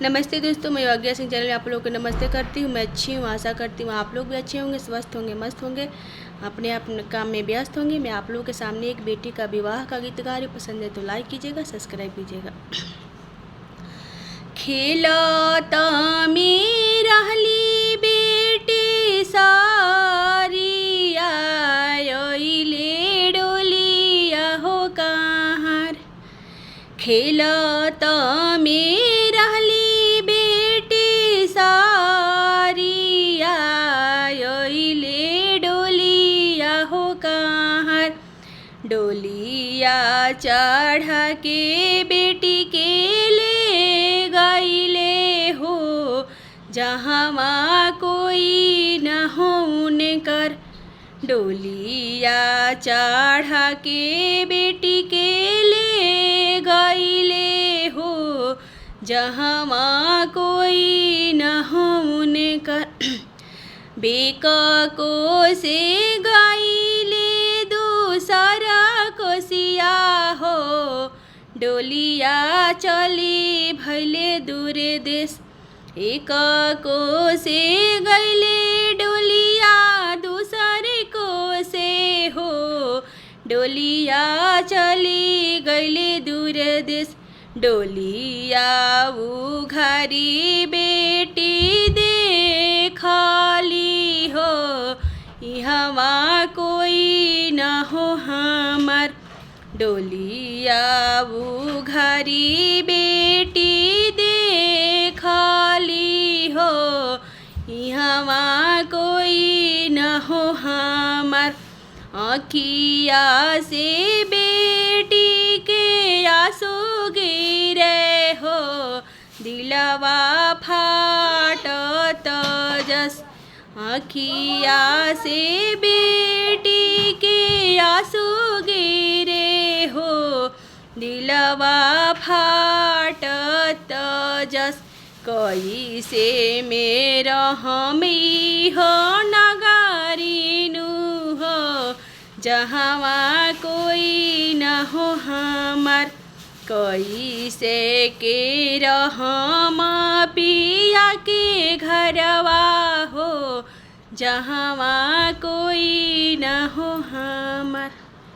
नमस्ते दोस्तों, मैं योग्या सिंह चैनल में आप लोगों को नमस्ते करती हूँ। मैं अच्छी हूँ, आशा करती हूँ आप लोग भी अच्छे होंगे, स्वस्थ होंगे, मस्त होंगे, अपने काम में व्यस्त होंगे। मैं आप लोगों के सामने एक बेटी का विवाह का गीत गा रही हूँ। पसंद है तो लाइक कीजिएगा, सब्सक्राइब कीजिएगा। खेलत में रहली बेटी सारी आइले डोलिया हो कहाँ। खेलत में रहली बेटी सारी आइले डोलिया हो कहाँ। डोलिया चढ़ा के बेटी के ले गईले हो, जहाँ कोई न होने कर। डोलिया चढ़ा के बेटी के ले गईले हो, जहाँ कोई न होने कर। बेक को से गईले दूसरा कोसिया हो, डोलिया चली भैले दूरे देश। एक को से गईले डोलिया दूसरे को से हो, डोलिया चली गईले दूरे देश। डोलिया उघारी बेटी देखली हो, यहाँ कोई न हो हमार। डोलिया उघारी बेटी देखली हो, यहाँ कोई न हो हमार। आँखिया से बेटी के आंसू गिरे हो, दिलवा फाटत जस। आँखिया से बेटी के आंसू गिरे हो, दिलवा फाटत जस। कैसे मेरा हमी हो नगारिनु हो, जहाँ कोई न हो हमार। कैसे के रहम पिया के घरवा हो, जहाँ कोई न हो हमार।